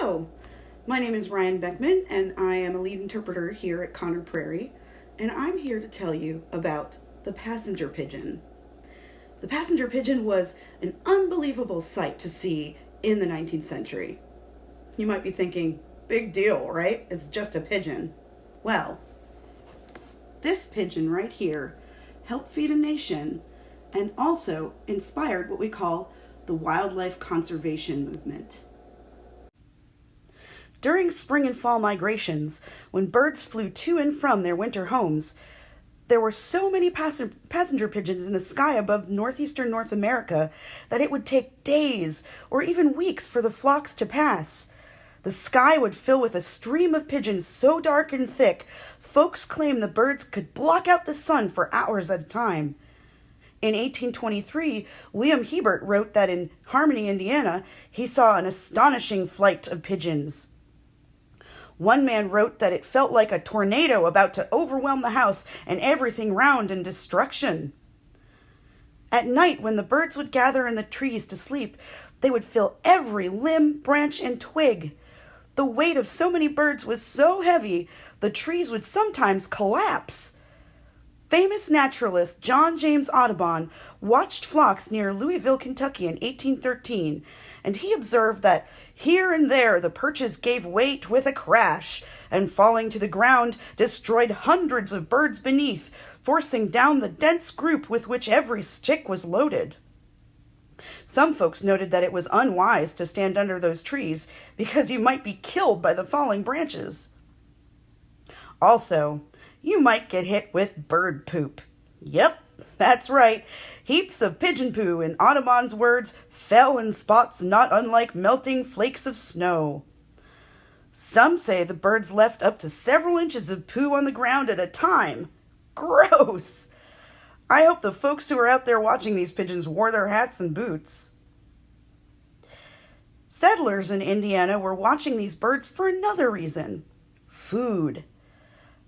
Hello, my name is Ryan Beckman, and I am a lead interpreter here at Prairie, and I'm here to tell you about the passenger pigeon. The passenger pigeon was an unbelievable sight to see in the 19th century. You might be thinking, big deal, right? It's just a pigeon. Well, this pigeon right here helped feed a nation and also inspired what we call the wildlife conservation movement. During spring and fall migrations, when birds flew to and from their winter homes, there were so many passenger pigeons in the sky above northeastern North America that it would take days or even weeks for the flocks to pass. The sky would fill with a stream of pigeons so dark and thick, folks claimed the birds could block out the sun for hours at a time. In 1823, William Hebert wrote that in Harmony, Indiana, he saw an astonishing flight of pigeons. One man wrote that it felt like a tornado about to overwhelm the house and everything round in destruction. At night, when the birds would gather in the trees to sleep, they would fill every limb, branch, and twig. The weight of so many birds was so heavy, the trees would sometimes collapse. Famous naturalist John James Audubon watched flocks near Louisville, Kentucky in 1813, and he observed that here and there the perches gave way with a crash, and falling to the ground destroyed hundreds of birds beneath, forcing down the dense group with which every stick was loaded. Some folks noted that it was unwise to stand under those trees because you might be killed by the falling branches. Also, you might get hit with bird poop. Yep, that's right. Heaps of pigeon poo, in Audubon's words, fell in spots not unlike melting flakes of snow. Some say the birds left up to several inches of poo on the ground at a time. Gross! I hope the folks who are out there watching these pigeons wore their hats and boots. Settlers in Indiana were watching these birds for another reason: food.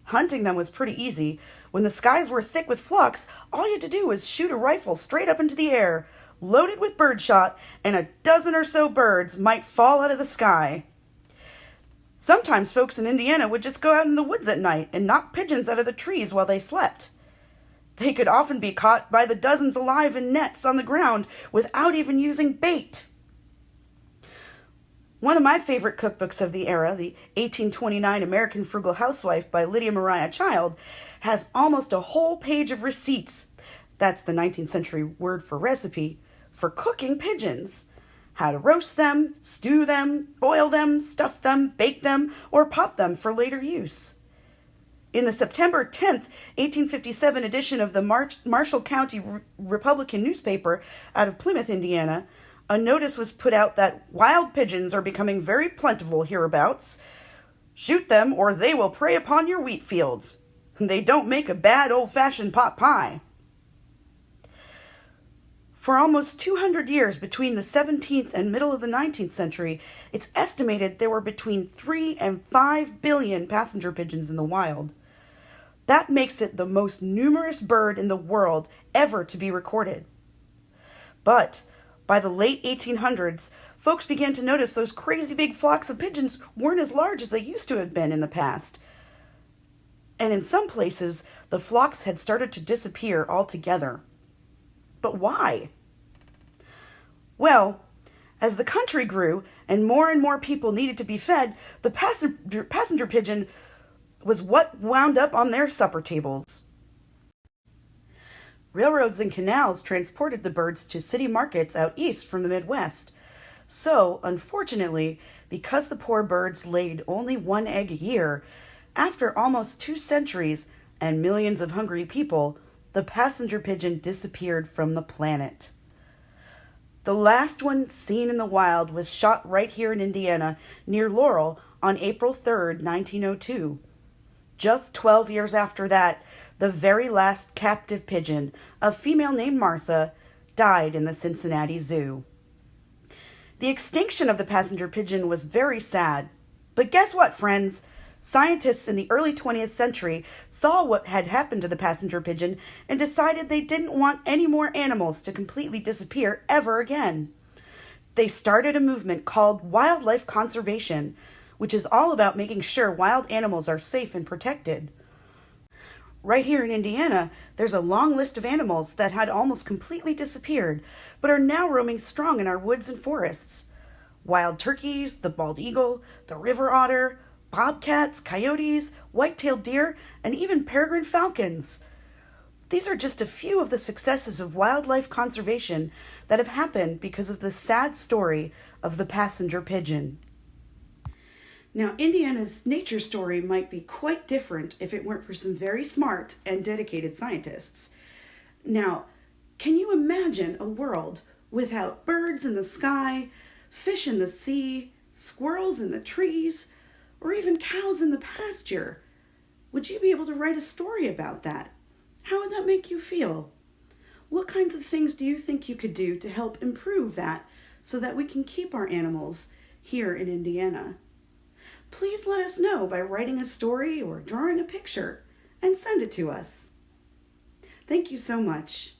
Hunting them was pretty easy. When the skies were thick with flocks, all you had to do was shoot a rifle straight up into the air, loaded with birdshot, and a dozen or so birds might fall out of the sky. Sometimes folks in Indiana would just go out in the woods at night and knock pigeons out of the trees while they slept. They could often be caught by the dozens alive in nets on the ground without even using bait. One of my favorite cookbooks of the era, the 1829 American Frugal Housewife by Lydia Maria Child, has almost a whole page of receipts, that's the 19th century word for recipe, for cooking pigeons. How to roast them, stew them, boil them, stuff them, bake them, or pot them for later use. In the September 10th, 1857 edition of the Marshall County Republican newspaper out of Plymouth, Indiana, a notice was put out that wild pigeons are becoming very plentiful hereabouts. Shoot them or they will prey upon your wheat fields. They don't make a bad old-fashioned pot pie. For almost 200 years between the 17th and middle of the 19th century, it's estimated there were between 3 and 5 billion passenger pigeons in the wild. That makes it the most numerous bird in the world ever to be recorded. But by the late 1800s, folks began to notice those crazy big flocks of pigeons weren't as large as they used to have been in the past. And in some places, the flocks had started to disappear altogether. But why? Well, as the country grew and more people needed to be fed, the passenger pigeon was what wound up on their supper tables. Railroads and canals transported the birds to city markets out east from the Midwest. So, unfortunately, because the poor birds laid only one egg a year, after almost 2 centuries and millions of hungry people, the passenger pigeon disappeared from the planet. The last one seen in the wild was shot right here in Indiana, near Laurel, on April 3rd, 1902. Just 12 years after that, the very last captive pigeon, a female named Martha, died in the Cincinnati Zoo. The extinction of the passenger pigeon was very sad. But guess what, friends? Scientists in the early 20th century saw what had happened to the passenger pigeon and decided they didn't want any more animals to completely disappear ever again. They started a movement called wildlife conservation, which is all about making sure wild animals are safe and protected. Right here in Indiana, there's a long list of animals that had almost completely disappeared, but are now roaming strong in our woods and forests. Wild turkeys, the bald eagle, the river otter, bobcats, coyotes, white-tailed deer, and even peregrine falcons. These are just a few of the successes of wildlife conservation that have happened because of the sad story of the passenger pigeon. Now, Indiana's nature story might be quite different if it weren't for some very smart and dedicated scientists. Now, can you imagine a world without birds in the sky, fish in the sea, squirrels in the trees, or even cows in the pasture? Would you be able to write a story about that? How would that make you feel? What kinds of things do you think you could do to help improve that so that we can keep our animals here in Indiana? Please let us know by writing a story or drawing a picture and send it to us. Thank you so much.